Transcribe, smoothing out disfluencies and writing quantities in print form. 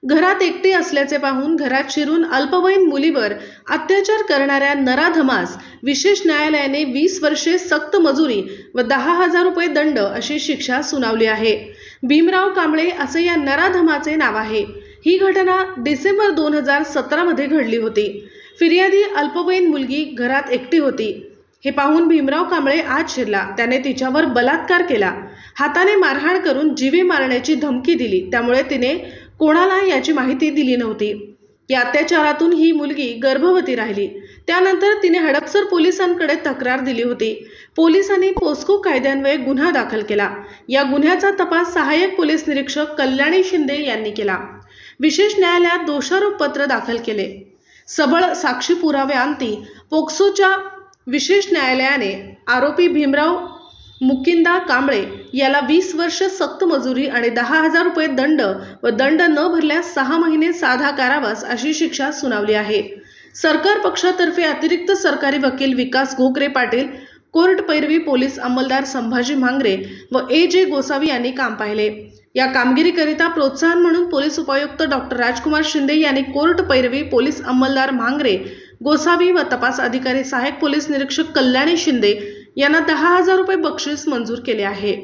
घरात एकटी असल्याचे पाहून घरात शिरून अल्पवयीन मुलीवर अत्याचार करणाऱ्या नराधमास विशेष न्यायालयाने 20 वर्षे सक्त मजुरी व 10,000 रुपये दंड अशी शिक्षा सुनावली आहे। भीमराव कांबळे असे या नराधमाचे नाव आहे। ही घटना डिसेंबर 2017 मध्ये घडली होती। फिर्यादी अल्पवयीन मुलगी घरात एकटी होती। हे पाहून भीमराव कांबळे आत शिरला। त्याने तिच्यावर बलात्कार केला, हाताने मारहाण करून जीवे मारण्याची धमकी दिली। त्यामुळे तिने कोणाला याची माहिती दिली नव्हती। या अत्याचारातून ही मुलगी गर्भवती राहिली। त्यानंतर तिने हडपसर पोलिसांकडे तक्रार दिली होती। पोलिसांनी पोस्को कायद्यान्वये गुन्हा दाखल केला। या गुन्ह्याचा तपास सहाय्यक पोलीस निरीक्षक कल्याणी शिंदे यांनी केला। विशेष न्यायालयात दोषारोप पत्र दाखल केले। सबळ साक्षी पुराव्यांती पोक्सोच्या विशेष न्यायालयाने आरोपी भीमराव मुकिंदा कांबळे याला 20 वर्ष सक्त मजुरी आणि 10,000 रुपये दंड व दंड न भरल्यास 6 महिने साधा कारावास अशी शिक्षा सुनावली आहे। सरकार पक्षातर्फे अतिरिक्त सरकारी वकील विकास घोकरे पाटील, कोर्ट पैरवी पोलीस अंमलदार संभाजी मांगरे व ए.जे. गोसावी यांनी काम पाहिले। या कामगिरीकरिता प्रोत्साहन म्हणून पोलीस उपायुक्त डॉक्टर राजकुमार शिंदे यांनी कोर्ट पैरवी पोलीस अंमलदार मांगरे, गोसावी व तपास अधिकारी सहाय्यक पोलीस निरीक्षक कल्याणी शिंदे यांना 10,000 रुपये बक्षीस मंजूर केले आहे।